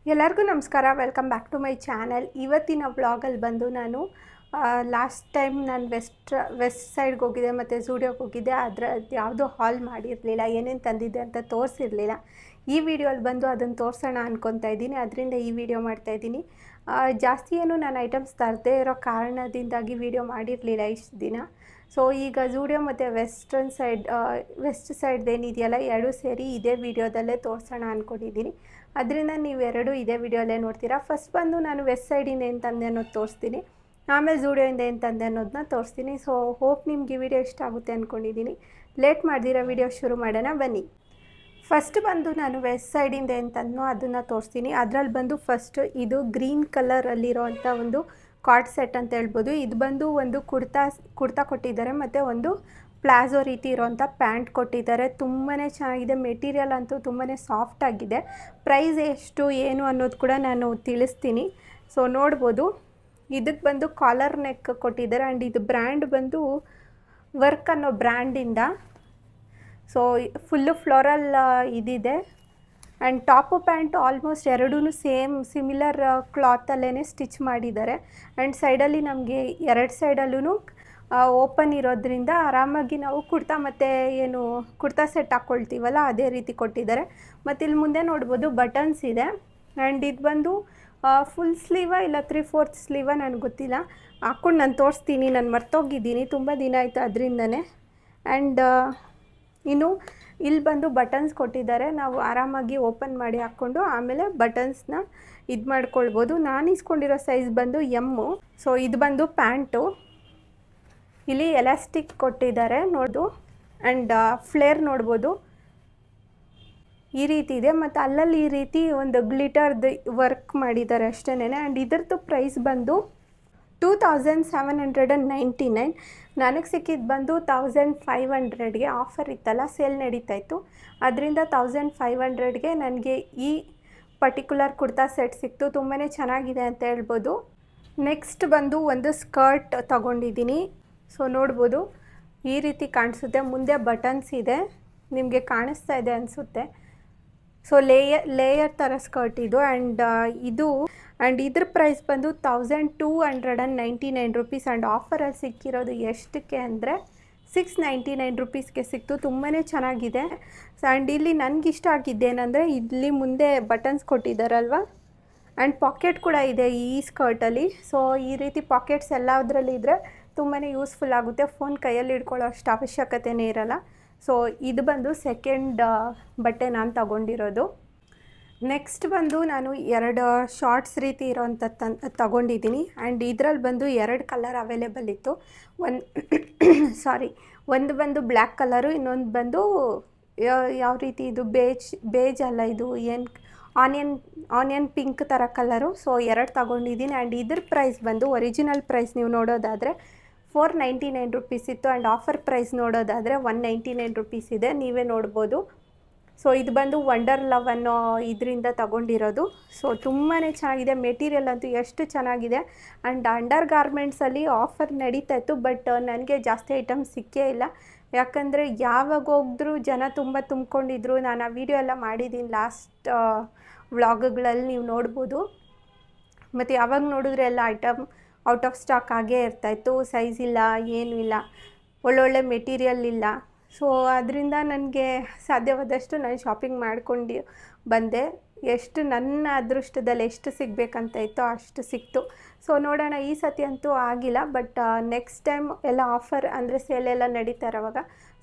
ಎಲ್ಲರಿಗೂ ನಮಸ್ಕಾರ, welcome back to my channel. ಇವತ್ತಿನ ವ್ಲಾಗಲ್ಲಿ ಬಂದು ನಾನು ಲಾಸ್ಟ್ ಟೈಮ್ ನಾನು ವೆಸ್ಟ್ ಸೈಡ್ಗೆ ಹೋಗಿದ್ದೆ ಮತ್ತು ಝೂಡಿಯೋಗೆ ಹೋಗಿದ್ದೆ. ಅದರ ಯಾವುದೂ ಹಾಲ್ ಮಾಡಿರಲಿಲ್ಲ, ಏನೇನು ತಂದಿದ್ದೆ ಅಂತ ತೋರಿಸಿರಲಿಲ್ಲ. ಈ ವಿಡಿಯೋಲ್ಲಿ ಬಂದು ಅದನ್ನು ತೋರಿಸೋಣ ಅಂದ್ಕೊತಾ ಇದ್ದೀನಿ, ಅದರಿಂದ ಈ ವಿಡಿಯೋ ಮಾಡ್ತಾಯಿದ್ದೀನಿ. ಜಾಸ್ತಿ ಏನು ನಾನು ಐಟಮ್ಸ್ ತರದೇ ಇರೋ ಕಾರಣದಿಂದಾಗಿ ವಿಡಿಯೋ ಮಾಡಿರಲಿಲ್ಲ ಇಷ್ಟು ದಿನ. ಸೊ ಈಗ ಝೂಡಿಯೋ ಮತ್ತು ವೆಸ್ಟ್ ಸೈಡ್ದೇನಿದೆಯಲ್ಲ, ಎರಡೂ ಸೇರಿ ಇದೇ ವಿಡಿಯೋದಲ್ಲೇ ತೋರಿಸೋಣ ಅಂದ್ಕೊಂಡಿದ್ದೀನಿ. ಅದರಿಂದ ನೀವೆರಡು ಇದೇ ವಿಡಿಯೋಲ್ಲೇ ನೋಡ್ತೀರಾ. ಫಸ್ಟ್ ಬಂದು ನಾನು ವೆಸ್ಟ್ ಸೈಡಿಂದ ಏನು ತಂದೆ ಅನ್ನೋದು ತೋರಿಸ್ತೀನಿ, ಆಮೇಲೆ ಝೂಡಿಯೋಯಿಂದ ಏನು ತಂದೆ ಅನ್ನೋದನ್ನ ತೋರಿಸ್ತೀನಿ. ಸೊ ಹೋಪ್ ನಿಮ್ಗೆ ಈ ವಿಡಿಯೋ ಇಷ್ಟ ಆಗುತ್ತೆ ಅಂದ್ಕೊಂಡಿದ್ದೀನಿ. ಲೇಟ್ ಮಾಡ್ದಿರೋ ವಿಡಿಯೋ ಶುರು ಮಾಡೋಣ ಬನ್ನಿ. ಫಸ್ಟ್ ಬಂದು ನಾನು ವೆಸ್ಟ್ ಸೈಡಿಂದ ಏನು ತಂದನೋ ಅದನ್ನು ತೋರಿಸ್ತೀನಿ. ಅದರಲ್ಲಿ ಬಂದು ಫಸ್ಟ್ ಇದು ಗ್ರೀನ್ ಕಲರಲ್ಲಿರೋವಂಥ ಒಂದು ಕಾರ್ಡ್ ಸೆಟ್ ಅಂತ ಹೇಳ್ಬೋದು. ಇದು ಬಂದು ಒಂದು ಕುರ್ತಾ ಕೊಟ್ಟಿದ್ದಾರೆ ಮತ್ತು ಒಂದು ಪ್ಲಾಜೋ ರೀತಿ ಇರೋವಂಥ ಪ್ಯಾಂಟ್ ಕೊಟ್ಟಿದ್ದಾರೆ. ತುಂಬಾ ಚೆನ್ನಾಗಿದೆ, ಮೆಟೀರಿಯಲ್ ಅಂತೂ ತುಂಬಾ ಸಾಫ್ಟ್ ಆಗಿದೆ. ಪ್ರೈಸ್ ಎಷ್ಟು ಏನು ಅನ್ನೋದು ಕೂಡ ನಾನು ತಿಳಿಸ್ತೀನಿ. ಸೊ ನೋಡ್ಬೋದು, ಇದಕ್ಕೆ ಬಂದು ಕಾಲರ್ ನೆಕ್ ಕೊಟ್ಟಿದ್ದಾರೆ. ಆ್ಯಂಡ್ ಇದು ಬ್ರ್ಯಾಂಡ್ ಬಂದು ವರ್ಕ್ ಅನ್ನೋ ಬ್ರ್ಯಾಂಡಿಂದ. ಸೊ ಫುಲ್ಲು ಫ್ಲೋರಲ್ ಇದಿದೆ. ಆ್ಯಂಡ್ ಟಾಪು ಪ್ಯಾಂಟು ಆಲ್ಮೋಸ್ಟ್ ಎರಡೂ ಸೇಮ್ ಸಿಮಿಲರ್ ಕ್ಲಾತಲ್ಲೇ ಸ್ಟಿಚ್ ಮಾಡಿದ್ದಾರೆ. ಆ್ಯಂಡ್ ಸೈಡಲ್ಲಿ ನಮಗೆ ಎರಡು ಸೈಡಲ್ಲೂ ಓಪನ್ ಇರೋದ್ರಿಂದ ಆರಾಮಾಗಿ ನಾವು ಕುರ್ತಾ ಮತ್ತು ಏನು ಕುರ್ತಾ ಸೆಟ್ ಹಾಕ್ಕೊಳ್ತೀವಲ್ಲ ಅದೇ ರೀತಿ ಕೊಟ್ಟಿದ್ದಾರೆ. ಮತ್ತು ಇಲ್ಲಿ ಮುಂದೆ ನೋಡ್ಬೋದು ಬಟನ್ಸ್ ಇದೆ. ಆ್ಯಂಡ್ ಇದು ಬಂದು ಫುಲ್ ಸ್ಲೀವ ಇಲ್ಲ 3/4 ಸ್ಲೀವ ನನಗೆ ಗೊತ್ತಿಲ್ಲ, ಹಾಕ್ಕೊಂಡು ನಾನು ತೋರಿಸ್ತೀನಿ. ನಾನು ಮರ್ತೋಗಿದ್ದೀನಿ, ತುಂಬ ದಿನ ಆಯಿತು ಅದರಿಂದನೇ. ಆ್ಯಂಡ್ ಇನ್ನು ಇಲ್ಲಿ ಬಂದು ಬಟನ್ಸ್ ಕೊಟ್ಟಿದ್ದಾರೆ, ನಾವು ಆರಾಮಾಗಿ ಓಪನ್ ಮಾಡಿ ಹಾಕ್ಕೊಂಡು ಆಮೇಲೆ ಬಟನ್ಸ್ನ ಇದು ಮಾಡ್ಕೊಳ್ಬೋದು. ನಾನು ಇಸ್ಕೊಂಡಿರೋ ಸೈಜ್ ಬಂದು ಎಮ್ಮು. ಸೊ ಇದು ಬಂದು ಪ್ಯಾಂಟು, ಇಲ್ಲಿ ಎಲಾಸ್ಟಿಕ್ ಕೊಟ್ಟಿದ್ದಾರೆ ನೋಡು. ಆ್ಯಂಡ್ ಫ್ಲೇರ್ ನೋಡ್ಬೋದು ಈ ರೀತಿ ಇದೆ. ಮತ್ತು ಅಲ್ಲಲ್ಲಿ ಈ ರೀತಿ ಒಂದು ಗ್ಲಿಟರ್ದು ವರ್ಕ್ ಮಾಡಿದ್ದಾರೆ ಅಷ್ಟೇ. ಆ್ಯಂಡ್ ಇದರದ್ದು ಪ್ರೈಸ್ ಬಂದು 2799. ನನಗೆ ಸಿಕ್ಕಿದ್ದು ಬಂದು 1500ಗೆ. ಆಫರ್ ಇತ್ತಲ್ಲ, ಸೇಲ್ ನಡೀತಾಯಿತ್ತು, ಅದರಿಂದ 1500ಗೆ ನನಗೆ ಈ ಪರ್ಟಿಕ್ಯುಲರ್ ಕುರ್ತಾ ಸೆಟ್ ಸಿಕ್ತು. ತುಂಬಾ ಚೆನ್ನಾಗಿದೆ ಅಂತ ಹೇಳ್ಬೋದು. ನೆಕ್ಸ್ಟ್ ಬಂದು ಒಂದು ಸ್ಕರ್ಟ್ ತಗೊಂಡಿದ್ದೀನಿ. ಸೊ ನೋಡ್ಬೋದು ಈ ರೀತಿ ಕಾಣಿಸುತ್ತೆ, ಮುಂದೆ ಬಟನ್ಸ್ ಇದೆ, ನಿಮಗೆ ಕಾಣಿಸ್ತಾ ಇದೆ ಅನಿಸುತ್ತೆ. ಸೊ ಲೇಯರ್ ಥರ ಸ್ಕರ್ಟ್ ಇದು. ಆ್ಯಂಡ್ ಇದ್ರ ಪ್ರೈಸ್ ಬಂದು 1299 ರುಪೀಸ್. ಆ್ಯಂಡ್ ಆಫರಲ್ಲಿ ಸಿಕ್ಕಿರೋದು ಎಷ್ಟಕ್ಕೆ ಅಂದರೆ 699 ರುಪೀಸ್ಗೆ ಸಿಕ್ತು. ತುಂಬಾ ಚೆನ್ನಾಗಿದೆ. ಆ್ಯಂಡ್ ಇಲ್ಲಿ ನನಗಿಷ್ಟ ಆಗಿದ್ದೇನೆಂದರೆ ಇಲ್ಲಿ ಮುಂದೆ ಬಟನ್ಸ್ ಕೊಟ್ಟಿದ್ದಾರಲ್ವ, ಆ್ಯಂಡ್ ಪಾಕೆಟ್ ಕೂಡ ಇದೆ ಈ ಸ್ಕರ್ಟಲ್ಲಿ. ಸೊ ಈ ರೀತಿ ಪಾಕೆಟ್ಸ್ ಎಲ್ಲದರಲ್ಲಿ ಇದ್ದರೆ ತುಂಬಾ ಯೂಸ್ಫುಲ್ ಆಗುತ್ತೆ, ಫೋನ್ ಕೈಯಲ್ಲಿ ಇಟ್ಕೊಳ್ಳೋ ಅಷ್ಟು ಅವಶ್ಯಕತೆಯೇ ಇರಲ್ಲ. ಸೊ ಇದು ಬಂದು ಸೆಕೆಂಡ್ ಬಟ್ಟೆ ನಾನು ತಗೊಂಡಿರೋದು. ನೆಕ್ಸ್ಟ್ ಬಂದು ನಾನು ಎರಡು ಶಾರ್ಟ್ಸ್ ರೀತಿ ಇರೋವಂಥ ತಗೊಂಡಿದ್ದೀನಿ. ಆ್ಯಂಡ್ ಇದರಲ್ಲಿ ಬಂದು ಎರಡು ಕಲರ್ ಅವೈಲೇಬಲ್ ಇತ್ತು. ಒಂದು ಬಂದು ಬ್ಲ್ಯಾಕ್ ಕಲರು, ಇನ್ನೊಂದು ಬಂದು ಯಾವ ರೀತಿ ಇದು ಬೇಜ್ ಅಲ್ಲ, ಇದು ಏನು ಆನಿಯನ್ ಪಿಂಕ್ ಥರ ಕಲರು. ಸೊ ಎರಡು ತಗೊಂಡಿದ್ದೀನಿ. ಆ್ಯಂಡ್ ಇದ್ರ ಪ್ರೈಸ್ ಬಂದು ಒರಿಜಿನಲ್ ಪ್ರೈಸ್ ನೀವು ನೋಡೋದಾದರೆ 499 ರುಪೀಸ್ ಇತ್ತು. ಆ್ಯಂಡ್ ಆಫರ್ ಪ್ರೈಸ್ ನೋಡೋದಾದರೆ 199 ರುಪೀಸ್ ಇದೆ, ನೀವೇ ನೋಡ್ಬೋದು. ಸೊ ಇದು ಬಂದು ವಂಡರ್ ಲವ್ ಅನ್ನೋ ಇದರಿಂದ ತಗೊಂಡಿರೋದು. ಸೊ ತುಂಬಾ ಚೆನ್ನಾಗಿದೆ, ಮೆಟೀರಿಯಲ್ ಅಂತೂ ಎಷ್ಟು ಚೆನ್ನಾಗಿದೆ. ಆ್ಯಂಡ್ ಅಂಡರ್ ಗಾರ್ಮೆಂಟ್ಸಲ್ಲಿ ಆಫರ್ ನಡೀತಾ ಇತ್ತು, ಬಟ್ ನನಗೆ ಜಾಸ್ತಿ ಐಟಮ್ಸ್ ಸಿಕ್ಕೇ ಇಲ್ಲ. ಯಾಕಂದರೆ ಯಾವಾಗ ಹೋಗಿದ್ರು ಜನ ತುಂಬ ತುಂಬಿಕೊಂಡಿದ್ರು. ನಾನು ಆ ವಿಡಿಯೋ ಎಲ್ಲ ಮಾಡಿದ್ದೀನಿ ಲಾಸ್ಟ್ ವ್ಲಾಗ್ಗಳಲ್ಲಿ, ನೀವು ನೋಡ್ಬೋದು. ಮತ್ತು ಯಾವಾಗ ನೋಡಿದ್ರೆ ಎಲ್ಲ ಐಟಮ್ ಔಟ್ ಆಫ್ ಸ್ಟಾಕ್ ಆಗೇ ಇರ್ತಾಯಿತ್ತು, ಸೈಜ್ ಇಲ್ಲ, ಏನೂ ಇಲ್ಲ, ಒಳ್ಳೊಳ್ಳೆ ಮೆಟೀರಿಯಲ್ ಇಲ್ಲ. ಸೊ ಅದರಿಂದ ನನಗೆ ಸಾಧ್ಯವಾದಷ್ಟು ನಾನು ಶಾಪಿಂಗ್ ಮಾಡ್ಕೊಂಡು ಬಂದೆ. ಎಷ್ಟು ನನ್ನ ಅದೃಷ್ಟದಲ್ಲಿ ಎಷ್ಟು ಸಿಗಬೇಕಂತ ಇತ್ತೋ ಅಷ್ಟು ಸಿಕ್ತು. ಸೊ ನೋಡೋಣ, ಈ ಸತಿ ಅಂತೂ ಆಗಿಲ್ಲ, ಬಟ್ ನೆಕ್ಸ್ಟ್ ಟೈಮ್ ಎಲ್ಲ ಆಫರ್ ಅಂದರೆ ಸೇಲೆಲ್ಲ ನಡೀತಾ ಇರೋವಾಗ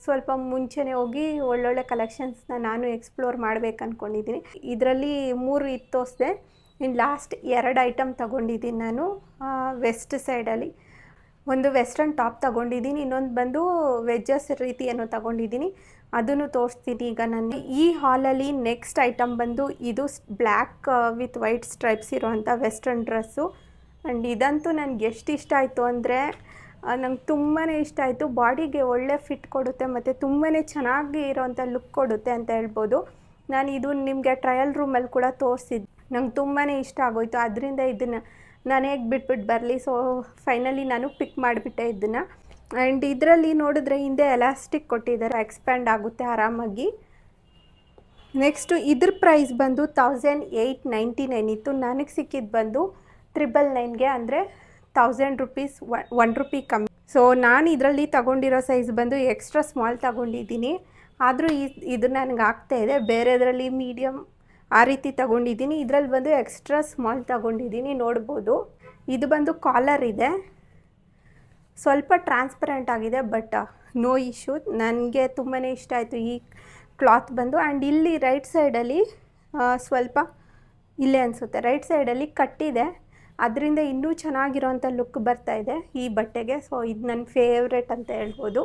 ಸ್ವಲ್ಪ ಮುಂಚೆನೇ ಹೋಗಿ ಒಳ್ಳೊಳ್ಳೆ ಕಲೆಕ್ಷನ್ಸ್ನ ನಾನು ಎಕ್ಸ್ಪ್ಲೋರ್ ಮಾಡಬೇಕು ಅಂದ್ಕೊಂಡಿದ್ದೀನಿ. ಇದರಲ್ಲಿ 3 ತೋರಿಸಿದೆ, ಇನ್ನು ಲಾಸ್ಟ್ 2 ಐಟಮ್ ತಗೊಂಡಿದ್ದೀನಿ ನಾನು ವೆಸ್ಟ್ ಸೈಡಲ್ಲಿ. ಒಂದು ವೆಸ್ಟರ್ನ್ ಟಾಪ್ ತಗೊಂಡಿದ್ದೀನಿ, ಇನ್ನೊಂದು ಬಂದು ವೆಜ್ಜಸ್ ರೀತಿ ಏನೋ ತಗೊಂಡಿದ್ದೀನಿ, ಅದನ್ನು ತೋರಿಸ್ತೀನಿ ಈಗ ನಾನು. ಈ ಹಾಲಲ್ಲಿ ನೆಕ್ಸ್ಟ್ ಐಟಮ್ ಬಂದು ಇದು ಬ್ಲ್ಯಾಕ್ ವಿತ್ ವೈಟ್ ಸ್ಟ್ರೈಪ್ಸ್ ಇರೋವಂಥ ವೆಸ್ಟರ್ನ್ ಡ್ರೆಸ್ಸು. ಆ್ಯಂಡ್ ಇದಂತೂ ನನಗೆ ಎಷ್ಟು ಇಷ್ಟ ಆಯಿತು ಅಂದರೆ ನಂಗೆ ತುಂಬಾ ಇಷ್ಟ ಆಯಿತು. ಬಾಡಿಗೆ ಒಳ್ಳೆ ಫಿಟ್ ಕೊಡುತ್ತೆ ಮತ್ತು ತುಂಬಾ ಚೆನ್ನಾಗಿ ಇರೋವಂಥ ಲುಕ್ ಕೊಡುತ್ತೆ ಅಂತ ಹೇಳ್ಬೋದು. ನಾನು ಇದು ನಿಮಗೆ ಟ್ರಯಲ್ ರೂಮಲ್ಲಿ ಕೂಡ ತೋರಿಸಿದ್ದೆ, ನಂಗೆ ತುಂಬಾ ಇಷ್ಟ ಆಗೋಯಿತು. ಅದರಿಂದ ಇದನ್ನು ನಾನು ಹೇಗೆ ಬಿಟ್ಬಿಟ್ಟು ಬರಲಿ. ಸೊ ಫೈನಲಿ ನಾನು ಪಿಕ್ ಮಾಡಿಬಿಟ್ಟೆ ಇದನ್ನು. ಆ್ಯಂಡ್ ಇದರಲ್ಲಿ ನೋಡಿದ್ರೆ ಹಿಂದೆ ಎಲಾಸ್ಟಿಕ್ ಕೊಟ್ಟಿದ್ದಾರೆ, ಎಕ್ಸ್ಪ್ಯಾಂಡ್ ಆಗುತ್ತೆ ಆರಾಮಾಗಿ. ನೆಕ್ಸ್ಟು ಇದ್ರ ಪ್ರೈಸ್ ಬಂದು 1899 ಇತ್ತು. ನನಗೆ ಸಿಕ್ಕಿದ್ದು ಬಂದು 999ಗೆ, ಅಂದರೆ 1000 ರುಪೀಸ್, 1 ರೂಪಿ ಕಮ್ಮಿ. ಸೊ ನಾನು ಇದರಲ್ಲಿ ತಗೊಂಡಿರೋ ಸೈಜ್ ಬಂದು ಎಕ್ಸ್ಟ್ರಾ ಸ್ಮಾಲ್ ತಗೊಂಡಿದ್ದೀನಿ. ಆದರೂ ಇದು ನನಗೆ ಆಗ್ತಾಯಿದೆ. ಬೇರೆದರಲ್ಲಿ ಮೀಡಿಯಮ್ ಆ ರೀತಿ ತಗೊಂಡಿದ್ದೀನಿ. ಇದರಲ್ಲಿ ಬಂದು ಎಕ್ಸ್ಟ್ರಾ ಸ್ಮಾಲ್ ತಗೊಂಡಿದ್ದೀನಿ, ನೋಡ್ಬೋದು. ಇದು ಬಂದು ಕಾಲರ್ ಇದೆ, ಸ್ವಲ್ಪ ಟ್ರಾನ್ಸ್ಪರೆಂಟ್ ಆಗಿದೆ, ಬಟ್ ನೋ ಇಶ್ಯೂ. ನನಗೆ ತುಂಬಾ ಇಷ್ಟ ಆಯಿತು ಈ ಕ್ಲಾತ್ ಬಂದು. ಆ್ಯಂಡ್ ಇಲ್ಲಿ ರೈಟ್ ಸೈಡಲ್ಲಿ ಸ್ವಲ್ಪ ಇಲ್ಲೇ ಅನಿಸುತ್ತೆ, ರೈಟ್ ಸೈಡಲ್ಲಿ ಕಟ್ಟಿದೆ, ಅದರಿಂದ ಇನ್ನೂ ಚೆನ್ನಾಗಿರೋಂಥ ಲುಕ್ ಬರ್ತಾಯಿದೆ ಈ ಬಟ್ಟೆಗೆ. ಸೊ ಇದು ನನ್ನ ಫೇವ್ರೆಟ್ ಅಂತ ಹೇಳ್ಬೋದು.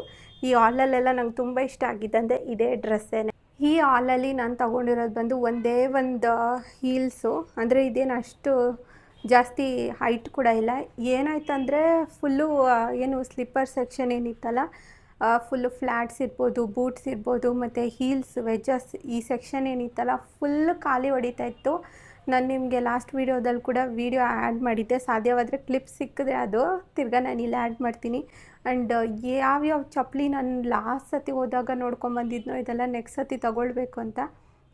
ಈ ಹಾಲಲ್ಲೆಲ್ಲ ನಂಗೆ ತುಂಬ ಇಷ್ಟ ಆಗಿದ್ದಂತೆ ಇದೇ ಡ್ರೆಸ್ಸೇ. ಈ ಹಾಲಲ್ಲಿ ನಾನು ತೊಗೊಂಡಿರೋದು ಬಂದು ಒಂದೇ ಒಂದು ಹೀಲ್ಸು, ಅಂದರೆ ಇದೇನು ಅಷ್ಟು ಜಾಸ್ತಿ ಹೈಟ್ ಕೂಡ ಇಲ್ಲ. ಏನಾಯ್ತಂದರೆ ಫುಲ್ಲು ಏನು ಸ್ಲಿಪ್ಪರ್ ಸೆಕ್ಷನ್ ಏನಿತ್ತಲ್ಲ, ಫುಲ್ಲು ಫ್ಲ್ಯಾಟ್ಸ್ ಇರ್ಬೋದು, ಬೂಟ್ಸ್ ಇರ್ಬೋದು, ಮತ್ತು ಹೀಲ್ಸ್, ವೆಜ್ಜಸ್, ಈ ಸೆಕ್ಷನ್ ಏನಿತ್ತಲ್ಲ ಫುಲ್ಲು ಖಾಲಿ ಹೊಡಿತಾ ಇತ್ತು. ನಾನು ನಿಮಗೆ ಲಾಸ್ಟ್ ವೀಡಿಯೋದಲ್ಲಿ ಕೂಡ ವೀಡಿಯೋ ಆ್ಯಡ್ ಮಾಡಿದ್ದೆ. ಸಾಧ್ಯವಾದರೆ ಕ್ಲಿಪ್ ಸಿಕ್ಕಿದ್ರೆ ಅದು ತಿರ್ಗಾ ನಾನು ಇಲ್ಲಿ ಆ್ಯಡ್ ಮಾಡ್ತೀನಿ. ಆ್ಯಂಡ್ ಯಾವ್ಯಾವ ಚಪ್ಪಲಿ ನಾನು ಲಾಸ್ಟ್ ಸತಿ ಹೋದಾಗ ನೋಡ್ಕೊಂಬಂದಿದ್ನೋ ಇದೆಲ್ಲ ನೆಕ್ಸ್ಟ್ ಸತಿ ತೊಗೊಳ್ಬೇಕು ಅಂತ,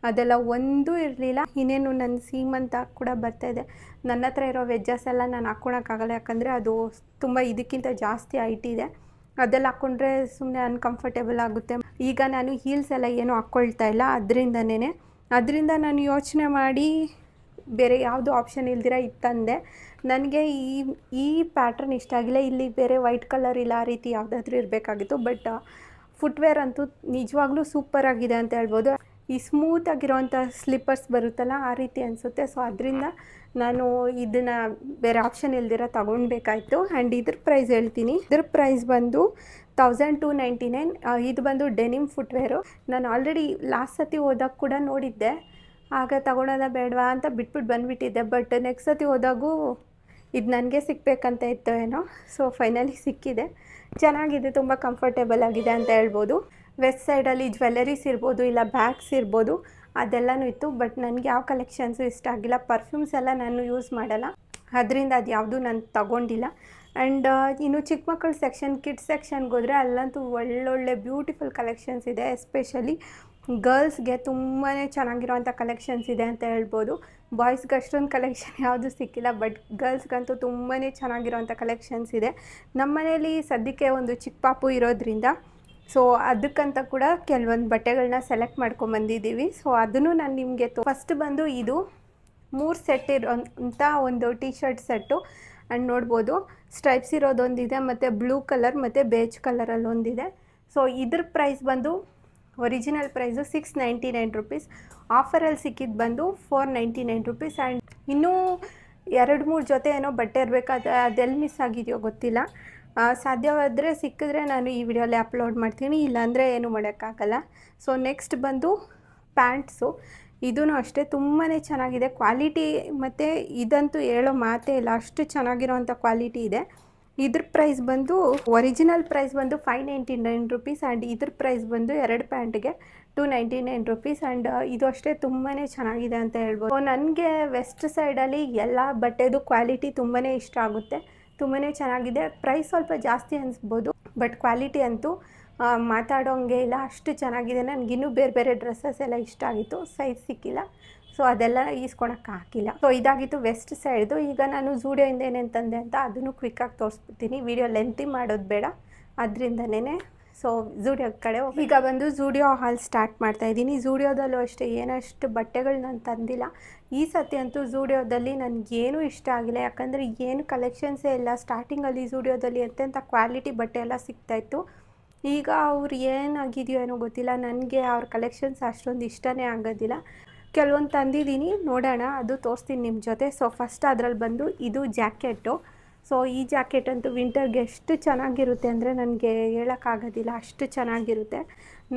ಅದೆಲ್ಲ ಒಂದೂ ಇರಲಿಲ್ಲ. ಇನ್ನೇನು ನನ್ನ ಸೀಮಂತ ಕೂಡ ಬರ್ತಾಯಿದೆ. ನನ್ನ ಹತ್ರ ಇರೋ ವೆಜ್ಜಸ್ ಎಲ್ಲ ನಾನು ಹಾಕ್ಕೊಳಕ್ಕಾಗಲ್ಲ, ಯಾಕಂದರೆ ಅದು ತುಂಬ ಇದಕ್ಕಿಂತ ಜಾಸ್ತಿ ಹೈಟ್ ಇದೆ. ಅದೆಲ್ಲ ಹಾಕ್ಕೊಂಡ್ರೆ ಸುಮ್ಮನೆ ಅನ್ಕಂಫರ್ಟೇಬಲ್ ಆಗುತ್ತೆ. ಈಗ ನಾನು ಹೀಲ್ಸ್ ಎಲ್ಲ ಏನೂ ಹಾಕ್ಕೊಳ್ತಾ ಇಲ್ಲ, ಅದರಿಂದ ನಾನು ಯೋಚನೆ ಮಾಡಿ ಬೇರೆ ಯಾವುದು ಆಪ್ಷನ್ ಇಲ್ದಿರ ಇದು ತಂದೆ. ನನಗೆ ಈ ಪ್ಯಾಟ್ರನ್ ಇಷ್ಟ ಆಗಿಲ್ಲ. ಇಲ್ಲಿ ಬೇರೆ ವೈಟ್ ಕಲರ್ ಇಲ್ಲ, ಆ ರೀತಿ ಯಾವುದಾದ್ರೂ ಇರಬೇಕಾಗಿತ್ತು. ಬಟ್ ಫುಟ್ವೇರ್ ಅಂತೂ ನಿಜವಾಗ್ಲೂ ಸೂಪರಾಗಿದೆ ಅಂತ ಹೇಳ್ಬೋದು. ಈ ಸ್ಮೂತಾಗಿರೋವಂಥ ಸ್ಲಿಪ್ಪರ್ಸ್ ಬರುತ್ತಲ್ಲ, ಆ ರೀತಿ ಅನಿಸುತ್ತೆ. ಸೊ ಅದರಿಂದ ನಾನು ಇದನ್ನು ಬೇರೆ ಆಪ್ಷನ್ ಇಲ್ದಿರ ತೊಗೊಳ್ಬೇಕಾಯ್ತು. ಆ್ಯಂಡ್ ಇದ್ರ ಪ್ರೈಸ್ ಹೇಳ್ತೀನಿ. ಇದ್ರ ಪ್ರೈಸ್ ಬಂದು 1299. ಇದು ಬಂದು ಡೆನಿಮ್ ಫುಟ್ವೇರು. ನಾನು ಆಲ್ರೆಡಿ ಲಾಸ್ಟ್ ಸತಿ ಹೋದಾಗ ಕೂಡ ನೋಡಿದ್ದೆ, ಆಗ ತೊಗೊಳೋದ ಬೇಡವಾ ಅಂತ ಬಿಟ್ಬಿಟ್ಟು ಬಂದುಬಿಟ್ಟಿದ್ದೆ. ಬಟ್ ನೆಕ್ಸ್ಟ್ ಸತಿ ಹೋದಾಗೂ ಇದು ನನಗೆ ಸಿಗಬೇಕಂತ ಇತ್ತು ಏನೋ. ಸೊ ಫೈನಲಿ ಸಿಕ್ಕಿದೆ, ಚೆನ್ನಾಗಿದೆ, ತುಂಬ ಕಂಫರ್ಟೇಬಲ್ ಆಗಿದೆ ಅಂತ ಹೇಳ್ಬೋದು. ವೆಸ್ಟ್ ಸೈಡಲ್ಲಿ ಜ್ಯುವೆಲ್ಲರೀಸ್ ಇರ್ಬೋದು, ಇಲ್ಲ ಬ್ಯಾಗ್ಸ್ ಇರ್ಬೋದು, ಅದೆಲ್ಲನೂ ಇತ್ತು. ಬಟ್ ನನಗೆ ಯಾವ ಕಲೆಕ್ಷನ್ಸು ಇಷ್ಟ ಆಗಿಲ್ಲ. ಪರ್ಫ್ಯೂಮ್ಸ್ ಎಲ್ಲ ನಾನು ಯೂಸ್ ಮಾಡಲ್ಲ, ಅದರಿಂದ ಅದು ಯಾವುದೂ ನಾನು ತಗೊಂಡಿಲ್ಲ. ಆ್ಯಂಡ್ ಇನ್ನು ಚಿಕ್ಕ ಮಕ್ಕಳ ಸೆಕ್ಷನ್, ಕಿಡ್ಸ್ ಸೆಕ್ಷನ್ಗೆ ಹೋದರೆ ಅಲ್ಲಂತೂ ಒಳ್ಳೊಳ್ಳೆ ಬ್ಯೂಟಿಫುಲ್ ಕಲೆಕ್ಷನ್ಸ್ ಇದೆ. ಎಸ್ಪೆಷಲಿ ಗರ್ಲ್ಸ್ಗೆ ತುಂಬಾ ಚೆನ್ನಾಗಿರೋವಂಥ ಕಲೆಕ್ಷನ್ಸ್ ಇದೆ ಅಂತ ಹೇಳ್ಬೋದು. ಬಾಯ್ಸ್ಗೆ ಅಷ್ಟೊಂದು ಕಲೆಕ್ಷನ್ ಯಾವುದೂ ಸಿಕ್ಕಿಲ್ಲ, ಬಟ್ ಗರ್ಲ್ಸ್ಗಂತೂ ತುಂಬಾ ಚೆನ್ನಾಗಿರೋವಂಥ ಕಲೆಕ್ಷನ್ಸ್ ಇದೆ. ನಮ್ಮ ಮನೇಲಿ ಸದ್ಯಕ್ಕೆ ಒಂದು ಚಿಕ್ಕ ಪಾಪು ಇರೋದ್ರಿಂದ ಸೊ ಅದಕ್ಕಂತ ಕೂಡ ಕೆಲವೊಂದು ಬಟ್ಟೆಗಳನ್ನ ಸೆಲೆಕ್ಟ್ ಮಾಡ್ಕೊಂಬಂದಿದ್ದೀವಿ. ಸೊ ಅದನ್ನು ನಾನು ನಿಮಗೆ ಫಸ್ಟ್ ಬಂದು ಇದು 3 ಸೆಟ್ ಇರೋಂಥ ಒಂದು ಟೀ ಶರ್ಟ್ ಸೆಟ್ಟು. ಆ್ಯಂಡ್ ನೋಡ್ಬೋದು ಸ್ಟ್ರೈಪ್ಸ್ ಇರೋದೊಂದಿದೆ, ಮತ್ತು ಬ್ಲೂ ಕಲರ್ ಮತ್ತು ಬೇಜ್ ಕಲರಲ್ಲಿ ಒಂದಿದೆ. ಸೊ ಇದ್ರ ಪ್ರೈಸ್ ಬಂದು ಒರಿಜಿನಲ್ ಪ್ರೈಸು 699 ರುಪೀಸ್. ಆಫರಲ್ಲಿ ಸಿಕ್ಕಿದ್ದು ಬಂದು 499 ರುಪೀಸ್. ಆ್ಯಂಡ್ ಇನ್ನೂ 2-3 ಜೊತೆ ಏನೋ ಬಟ್ಟೆ ಇರಬೇಕು, ಅದೆಲ್ಲಿ ಮಿಸ್ ಆಗಿದೆಯೋ ಗೊತ್ತಿಲ್ಲ. ಸಾಧ್ಯವಾದರೆ ಸಿಕ್ಕಿದ್ರೆ ನಾನು ಈ ವಿಡಿಯೋಲಿ ಅಪ್ಲೋಡ್ ಮಾಡ್ತೀನಿ, ಇಲ್ಲಾಂದರೆ ಏನೂ ಮಾಡೋಕ್ಕಾಗಲ್ಲ. ಸೊ ನೆಕ್ಸ್ಟ್ ಬಂದು ಪ್ಯಾಂಟ್ಸು. ಇದೂ ಅಷ್ಟೇ ತುಂಬಾ ಚೆನ್ನಾಗಿದೆ ಕ್ವಾಲಿಟಿ, ಮತ್ತು ಇದಂತೂ ಹೇಳೋ ಮಾತೇ ಇಲ್ಲ, ಅಷ್ಟು ಚೆನ್ನಾಗಿರೋವಂಥ ಕ್ವಾಲಿಟಿ ಇದೆ. ಇದ್ರ ಪ್ರೈಸ್ ಬಂದು ಒರಿಜಿನಲ್ ಪ್ರೈಸ್ ಬಂದು 599 ರುಪೀಸ್. ಆ್ಯಂಡ್ ಇದ್ರ ಪ್ರೈಸ್ ಬಂದು 2 ಪ್ಯಾಂಟ್ಗೆ 299 ರುಪೀಸ್. ಆ್ಯಂಡ್ ಇದು ಅಷ್ಟೇ ತುಂಬಾ ಚೆನ್ನಾಗಿದೆ ಅಂತ ಹೇಳ್ಬೋದು. ನನಗೆ ವೆಸ್ಟ್ ಸೈಡಲ್ಲಿ ಎಲ್ಲ ಬಟ್ಟೆದು ಕ್ವಾಲಿಟಿ ತುಂಬಾ ಇಷ್ಟ ಆಗುತ್ತೆ, ತುಂಬಾ ಚೆನ್ನಾಗಿದೆ. ಪ್ರೈಸ್ ಸ್ವಲ್ಪ ಜಾಸ್ತಿ ಅನಿಸ್ಬೋದು, ಬಟ್ ಕ್ವಾಲಿಟಿ ಅಂತೂ ಮಾತಾಡೋಂಗೆ ಇಲ್ಲ, ಅಷ್ಟು ಚೆನ್ನಾಗಿದೆ. ನನಗಿನ್ನೂ ಬೇರೆ ಬೇರೆ ಡ್ರೆಸ್ಸಸ್ ಎಲ್ಲ ಇಷ್ಟ ಆಗಿತ್ತು, ಸೈಜ್ ಸಿಕ್ಕಿಲ್ಲ, ಸೊ ಅದೆಲ್ಲ ಈಸ್ಕೊಳಕ್ಕೆ ಹಾಕಿಲ್ಲ. ಸೊ ಇದಾಗಿತ್ತು ವೆಸ್ಟ್ ಸೈಡ್ದು. ಈಗ ನಾನು ಝೂಡಿಯೋಯಿಂದ ಏನೇನು ತಂದೆ ಅಂತ ಅದನ್ನು ಕ್ವಿಕ್ಕಾಗಿ ತೋರಿಸ್ಬಿಡ್ತೀನಿ, ವಿಡಿಯೋ ಲೆಂತಿ ಮಾಡೋದು ಬೇಡ, ಅದರಿಂದನೇ. ಸೊ ಝೂಡಿಯೋ ಕಡೆ ಈಗ ಬಂದು ಝೂಡಿಯೋ ಹಾಲ್ ಸ್ಟಾರ್ಟ್ ಮಾಡ್ತಾಯಿದ್ದೀನಿ. ಝೂಡಿಯೋದಲ್ಲೂ ಅಷ್ಟೇ ಏನಷ್ಟು ಬಟ್ಟೆಗಳು ನಾನು ತಂದಿಲ್ಲ ಈ ಸತಿ ಅಂತೂ. ಝೂಡಿಯೋದಲ್ಲಿ ನನಗೇನೂ ಇಷ್ಟ ಆಗಿಲ್ಲ, ಯಾಕಂದರೆ ಏನು ಕಲೆಕ್ಷನ್ಸೇ ಇಲ್ಲ. ಸ್ಟಾರ್ಟಿಂಗಲ್ಲಿ ಝೂಡಿಯೋದಲ್ಲಿ ಎಂತೆಂಥ ಕ್ವಾಲಿಟಿ ಬಟ್ಟೆ ಎಲ್ಲ ಸಿಗ್ತಾಯಿತ್ತು. ಈಗ ಅವ್ರು ಏನಾಗಿದೆಯೋ ಏನೋ ಗೊತ್ತಿಲ್ಲ, ನನಗೆ ಅವ್ರ ಕಲೆಕ್ಷನ್ಸ್ ಅಷ್ಟೊಂದು ಇಷ್ಟನೇ ಆಗೋದಿಲ್ಲ. ಕೆಲವೊಂದು ತಂದಿದ್ದೀನಿ, ನೋಡೋಣ, ಅದು ತೋರಿಸ್ತೀನಿ ನಿಮ್ಮ ಜೊತೆ. ಸೊ ಫಸ್ಟ್ ಅದರಲ್ಲಿ ಬಂದು ಇದು ಜಾಕೆಟ್ಟು. ಸೊ ಈ ಜಾಕೆಟ್ ಅಂತೂ ವಿಂಟರ್ಗೆ ಎಷ್ಟು ಚೆನ್ನಾಗಿರುತ್ತೆ ಅಂದರೆ ನನಗೆ ಹೇಳೋಕ್ಕಾಗೋದಿಲ್ಲ, ಅಷ್ಟು ಚೆನ್ನಾಗಿರುತ್ತೆ.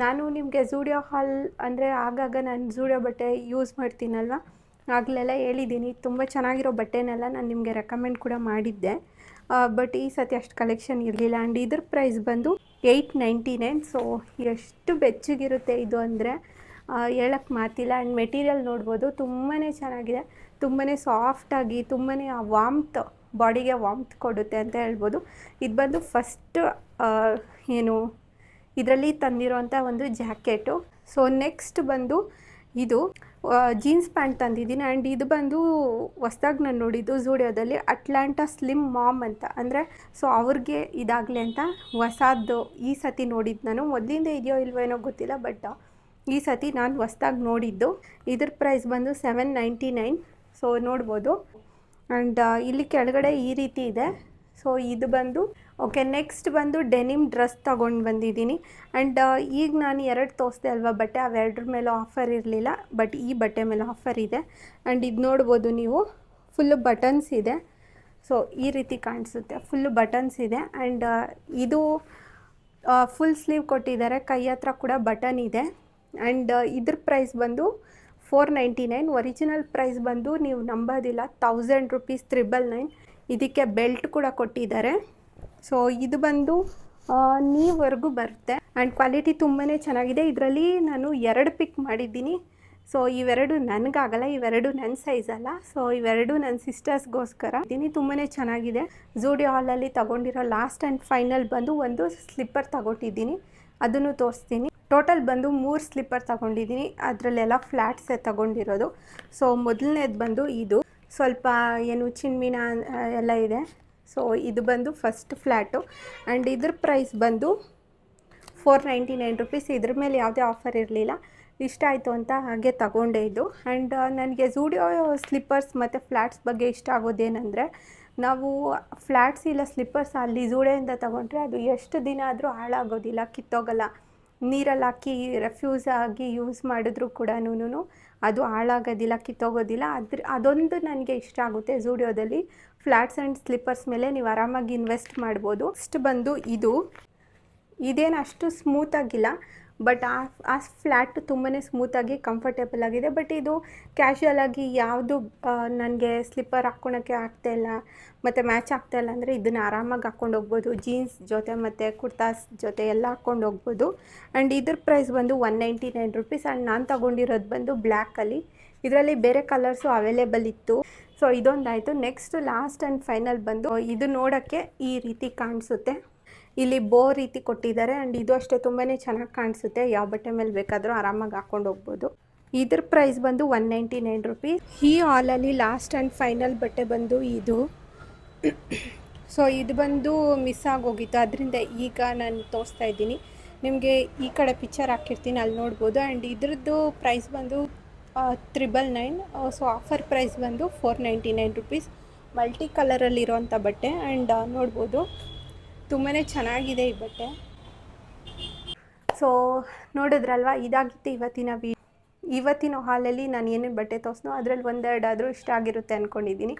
ನಾನು ನಿಮಗೆ ಝೂಡಿಯೋ ಹಾಲ್ ಅಂದರೆ ಆಗಾಗ ನಾನು ಝೂಡಿಯೋ ಬಟ್ಟೆ ಯೂಸ್ ಮಾಡ್ತೀನಲ್ವ, ಆಗಲೆಲ್ಲ ಹೇಳಿದ್ದೀನಿ, ತುಂಬ ಚೆನ್ನಾಗಿರೋ ಬಟ್ಟೆನೆಲ್ಲ ನಾನು ನಿಮಗೆ ರೆಕಮೆಂಡ್ ಕೂಡ ಮಾಡಿದ್ದೆ. ಬಟ್ ಈ ಸತಿ ಅಷ್ಟು ಕಲೆಕ್ಷನ್ ಇರಲಿಲ್ಲ. ಆ್ಯಂಡ್ ಇದ್ರ ಪ್ರೈಸ್ ಬಂದು 899. ಸೊ ಎಷ್ಟು ಬೆಚ್ಚಗಿರುತ್ತೆ ಇದು ಅಂದರೆ ಹೇಳಕ್ಕೆ ಮಾತಿಲ್ಲ. ಆ್ಯಂಡ್ ಮೆಟೀರಿಯಲ್ ನೋಡ್ಬೋದು ತುಂಬಾ ಚೆನ್ನಾಗಿದೆ, ತುಂಬಾ ಸಾಫ್ಟಾಗಿ, ತುಂಬಾ ವಾಮ್ತ್, ಬಾಡಿಗೆ ವಾಮ್ತ್ ಕೊಡುತ್ತೆ ಅಂತ ಹೇಳ್ಬೋದು. ಇದು ಬಂದು ಫಸ್ಟ್ ಏನು ಇದರಲ್ಲಿ ತಂದಿರೋಂಥ ಒಂದು ಜಾಕೆಟು. ಸೊ ನೆಕ್ಸ್ಟ್ ಬಂದು ಇದು ಜೀನ್ಸ್ ಪ್ಯಾಂಟ್ ತಂದಿದ್ದೀನಿ. ಆ್ಯಂಡ್ ಇದು ಬಂದು ಹೊಸ್ದಾಗಿ ನಾನು ನೋಡಿದ್ದು ಝೂಡಿಯೋದಲ್ಲಿ ಅಟ್ಲಾಂಟಾ ಸ್ಲಿಮ್ ಮಾಮ್ ಅಂತ. ಅಂದರೆ ಸೊ ಅವ್ರಿಗೆ ಇದಾಗಲಿ ಅಂತ ಹೊಸದು ಈ ಸತಿ ನೋಡಿದ್ದು ನಾನು. ಮೊದಲಿಂದ ಇದೆಯೋ ಇಲ್ವೋ ಏನೋ ಗೊತ್ತಿಲ್ಲ, ಬಟ್ ಈ ಸತಿ ನಾನು ಹೊಸ್ದಾಗಿ ನೋಡಿದ್ದು. ಇದ್ರ ಪ್ರೈಸ್ ಬಂದು $7.99. ಸೊ ನೋಡ್ಬೋದು. ಆ್ಯಂಡ್ ಇಲ್ಲಿ ಕೆಳಗಡೆ ಈ ರೀತಿ ಇದೆ. ಸೊ ಇದು ಬಂದು ಓಕೆ. ನೆಕ್ಸ್ಟ್ ಬಂದು ಡೆನಿಮ್ ಡ್ರೆಸ್ ತೊಗೊಂಡು ಬಂದಿದ್ದೀನಿ. ಆ್ಯಂಡ್ ಈಗ ನಾನು 2 ತೋರಿಸ್ದೆ ಅಲ್ವಾ ಬಟ್ಟೆ, ಅವೆರಡ್ರ ಮೇಲೂ ಆಫರ್ ಇರಲಿಲ್ಲ, ಬಟ್ ಈ ಬಟ್ಟೆ ಮೇಲೆ ಆಫರ್ ಇದೆ. ಆ್ಯಂಡ್ ಇದು ನೋಡ್ಬೋದು ನೀವು, ಫುಲ್ಲು ಬಟನ್ಸ್ ಇದೆ. ಸೊ ಈ ರೀತಿ ಕಾಣಿಸುತ್ತೆ, ಫುಲ್ಲು ಬಟನ್ಸ್ ಇದೆ. ಆ್ಯಂಡ್ ಇದು ಫುಲ್ ಸ್ಲೀವ್ ಕೊಟ್ಟಿದ್ದಾರೆ, ಕೈ ಹತ್ರ ಕೂಡ ಬಟನ್ ಇದೆ. ಆ್ಯಂಡ್ ಇದ್ರ ಪ್ರೈಸ್ ಬಂದು $4.99. ಒರಿಜಿನಲ್ ಪ್ರೈಸ್ ಬಂದು ನೀವು ನಂಬೋದಿಲ್ಲ ₹1000, $999. ಇದಕ್ಕೆ ಬೆಲ್ಟ್ ಕೂಡ ಕೊಟ್ಟಿದ್ದಾರೆ. ಸೊ ಇದು ಬಂದು ನೀವರೆಗೂ ಬರುತ್ತೆ. ಆ್ಯಂಡ್ ಕ್ವಾಲಿಟಿ ತುಂಬಾ ಚೆನ್ನಾಗಿದೆ. ಇದರಲ್ಲಿ ನಾನು 2 ಪಿಕ್ ಮಾಡಿದ್ದೀನಿ. ಸೊ ಇವೆರಡು ನನಗಾಗಲ್ಲ, ಇವೆರಡು ನನ್ನ ಸೈಜ್ ಅಲ್ಲ. ಸೊ ಇವೆರಡು ನನ್ನ ಸಿಸ್ಟರ್ಸ್ಗೋಸ್ಕರ ಇದೀನಿ. ತುಂಬಾ ಚೆನ್ನಾಗಿದೆ. ಝೂಡಿಯೋ ಹಾಲಲ್ಲಿ ತೊಗೊಂಡಿರೋ ಲಾಸ್ಟ್ ಆ್ಯಂಡ್ ಫೈನಲ್ ಬಂದು ಒಂದು ಸ್ಲಿಪ್ಪರ್ ತಗೊಟ್ಟಿದ್ದೀನಿ, ಅದನ್ನು ತೋರಿಸ್ತೀನಿ. ಟೋಟಲ್ ಬಂದು 3 ಸ್ಲಿಪ್ಪರ್ ತಗೊಂಡಿದ್ದೀನಿ, ಅದರಲ್ಲೆಲ್ಲ ಫ್ಲ್ಯಾಟ್ಸೇ ತಗೊಂಡಿರೋದು. ಸೊ ಮೊದಲನೇದು ಬಂದು ಇದು ಸ್ವಲ್ಪ ಏನು ಚಿನ್ಮಿನ ಎಲ್ಲ ಇದೆ. ಸೊ ಇದು ಬಂದು ಫಸ್ಟ್ ಫ್ಲ್ಯಾಟು. ಆ್ಯಂಡ್ ಇದ್ರ ಪ್ರೈಸ್ ಬಂದು $4.99. ಇದ್ರ ಮೇಲೆ ಯಾವುದೇ ಆಫರ್ ಇರಲಿಲ್ಲ, ಇಷ್ಟ ಆಯಿತು ಅಂತ ಹಾಗೆ ತಗೊಂಡೆ ಇದು. ಆ್ಯಂಡ್ ನನಗೆ ಝೂಡಿಯೋ ಸ್ಲಿಪ್ಪರ್ಸ್ ಮತ್ತು ಫ್ಲ್ಯಾಟ್ಸ್ ಬಗ್ಗೆ ಇಷ್ಟ ಆಗೋದೇನೆಂದರೆ, ನಾವು ಫ್ಲ್ಯಾಟ್ಸ್ ಇಲ್ಲ ಸ್ಲಿಪ್ಪರ್ಸ್ ಅಲ್ಲಿ ಝೂಡಿಯೋಯಿಂದ ತೊಗೊಂಡ್ರೆ ಅದು ಎಷ್ಟು ದಿನ ಆದರೂ ಹಾಳಾಗೋದಿಲ್ಲ, ಕಿತ್ತೋಗಲ್ಲ. ನೀರಲ್ಲಿ ಹಾಕಿ ರೆಫ್ಯೂಸ್ ಆಗಿ ಯೂಸ್ ಮಾಡಿದ್ರು ಕೂಡ ಅದು ಹಾಳಾಗೋದಿಲ್ಲ, ಕಿತ್ತೋಗೋದಿಲ್ಲ. ಅದೊಂದು ನನಗೆ ಇಷ್ಟ ಆಗುತ್ತೆ ಝೂಡಿಯೋದಲ್ಲಿ. ಫ್ಲ್ಯಾಟ್ಸ್ ಆ್ಯಂಡ್ ಸ್ಲಿಪ್ಪರ್ಸ್ ಮೇಲೆ ನೀವು ಆರಾಮಾಗಿ ಇನ್ವೆಸ್ಟ್ ಮಾಡ್ಬೋದು. ನೆಕ್ಸ್ಟ್ ಬಂದು ಇದೇನು ಅಷ್ಟು ಸ್ಮೂತಾಗಿಲ್ಲ, ಬಟ್ ಆ ಫ್ಲ್ಯಾಟ್ ತುಂಬಾ ಸ್ಮೂತಾಗಿ ಕಂಫರ್ಟೇಬಲ್ ಆಗಿದೆ. ಬಟ್ ಇದು ಕ್ಯಾಶುಯಲಾಗಿ ಯಾವುದು ನನಗೆ ಸ್ಲಿಪ್ಪರ್ ಹಾಕ್ಕೊಳಕ್ಕೆ ಆಗ್ತಾಯಿಲ್ಲ ಮತ್ತು ಮ್ಯಾಚ್ ಆಗ್ತಾಯಿಲ್ಲ ಅಂದರೆ ಇದನ್ನು ಆರಾಮಾಗಿ ಹಾಕ್ಕೊಂಡು ಹೋಗ್ಬೋದು. ಜೀನ್ಸ್ ಜೊತೆ ಮತ್ತು ಕುರ್ತಾಸ್ ಜೊತೆ ಎಲ್ಲ ಹಾಕ್ಕೊಂಡು ಹೋಗ್ಬೋದು. ಆ್ಯಂಡ್ ಇದ್ರ ಪ್ರೈಸ್ ಬಂದು $199. ಆ್ಯಂಡ್ ನಾನು ತೊಗೊಂಡಿರೋದು ಬಂದು ಬ್ಲ್ಯಾಕಲ್ಲಿ. ಇದರಲ್ಲಿ ಬೇರೆ ಕಲರ್ಸು ಅವೈಲೇಬಲ್ ಇತ್ತು. ಸೊ ಇದೊಂದಾಯಿತು. ನೆಕ್ಸ್ಟ್ ಲಾಸ್ಟ್ ಆ್ಯಂಡ್ ಫೈನಲ್ ಬಂದು ಇದು ನೋಡೋಕ್ಕೆ ಈ ರೀತಿ ಕಾಣಿಸುತ್ತೆ. ಇಲ್ಲಿ ಬೋ ರೀತಿ ಕೊಟ್ಟಿದ್ದಾರೆ. ಆ್ಯಂಡ್ ಇದು ಅಷ್ಟೇ ತುಂಬಾ ಚೆನ್ನಾಗಿ ಕಾಣಿಸುತ್ತೆ, ಯಾವ ಬಟ್ಟೆ ಮೇಲೆ ಬೇಕಾದರೂ ಆರಾಮಾಗಿ ಹಾಕ್ಕೊಂಡು ಹೋಗ್ಬೋದು. ಇದ್ರ ಪ್ರೈಸ್ ಬಂದು $199. ಈ ಹಾಲಲ್ಲಿ ಲಾಸ್ಟ್ ಆ್ಯಂಡ್ ಫೈನಲ್ ಬಟ್ಟೆ ಬಂದು ಇದು. ಸೊ ಇದು ಬಂದು ಮಿಸ್ ಆಗೋಗಿತ್ತು, ಅದರಿಂದ ಈಗ ನಾನು ತೋರಿಸ್ತಾ ಇದ್ದೀನಿ ನಿಮಗೆ. ಈ ಕಡೆ ಪಿಕ್ಚರ್ ಹಾಕಿರ್ತೀನಿ, ಅಲ್ಲಿ ನೋಡ್ಬೋದು. ಆ್ಯಂಡ್ ಇದ್ರದ್ದು ಪ್ರೈಸ್ ಬಂದು $999. ಸೊ ಆಫರ್ ಪ್ರೈಸ್ ಬಂದು $499. ಮಲ್ಟಿ ಕಲರಲ್ಲಿರೋಂಥ ಬಟ್ಟೆ. ಆ್ಯಂಡ್ ನೋಡ್ಬೋದು ತುಂಬಾ ಚೆನ್ನಾಗಿದೆ ಈ ಬಟ್ಟೆ. ಸೊ ನೋಡಿದ್ರಲ್ವ, ಇದಾಗಿತ್ತು ಇವತ್ತಿನ ಹಾಲಲ್ಲಿ ನಾನು ಏನೇನು ಬಟ್ಟೆ ತೋರಿಸ್ನೋ ಅದರಲ್ಲಿ ಒಂದೆರಡಾದರೂ ಇಷ್ಟ ಆಗಿರುತ್ತೆ ಅಂದ್ಕೊಂಡಿದ್ದೀನಿ.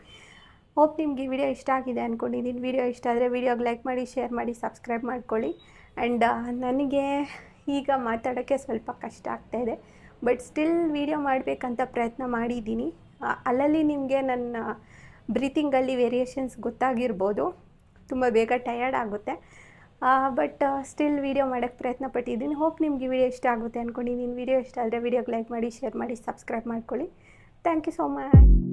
ಹೋಪ್ ನಿಮ್ಗೆ ಈ ವಿಡಿಯೋ ಇಷ್ಟ ಆಗಿದೆ ಅಂದ್ಕೊಂಡಿದ್ದೀನಿ. ವಿಡಿಯೋ ಇಷ್ಟ ಆದರೆ ವಿಡಿಯೋಗೆ ಲೈಕ್ ಮಾಡಿ, ಶೇರ್ ಮಾಡಿ, ಸಬ್ಸ್ಕ್ರೈಬ್ ಮಾಡ್ಕೊಳ್ಳಿ. ಆ್ಯಂಡ್ ನನಗೆ ಈಗ ಮಾತಾಡೋಕ್ಕೆ ಸ್ವಲ್ಪ ಕಷ್ಟ ಆಗ್ತಾಯಿದೆ, ಬಟ್ ಸ್ಟಿಲ್ ವಿಡಿಯೋ ಮಾಡಬೇಕಂತ ಪ್ರಯತ್ನ ಮಾಡಿದ್ದೀನಿ. ಅಲ್ಲಲ್ಲಿ ನಿಮಗೆ ನನ್ನ ಬ್ರೀತಿಂಗಲ್ಲಿ ವೇರಿಯೇಷನ್ಸ್ ಗೊತ್ತಾಗಿರ್ಬೋದು, ತುಂಬ ಬೇಗ ಟಯರ್ಡ್ ಆಗುತ್ತೆ. ಬಟ್ ಸ್ಟಿಲ್ ವಿಡಿಯೋ ಮಾಡೋಕ್ಕೆ ಪ್ರಯತ್ನ ಪಟ್ಟಿದ್ದೀನಿ. ಹೋಪ್ ನಿಮ್ಗೆ ವಿಡಿಯೋ ಇಷ್ಟ ಆಗುತ್ತೆ ಅಂದ್ಕೊಂಡಿದ್ದೀನಿ. ವಿಡಿಯೋ ಇಷ್ಟ ಆದರೆ ವಿಡಿಯೋಗೆ ಲೈಕ್ ಮಾಡಿ, ಶೇರ್ ಮಾಡಿ, ಸಬ್ಸ್ಕ್ರೈಬ್ ಮಾಡ್ಕೊಳ್ಳಿ. Thank you so much.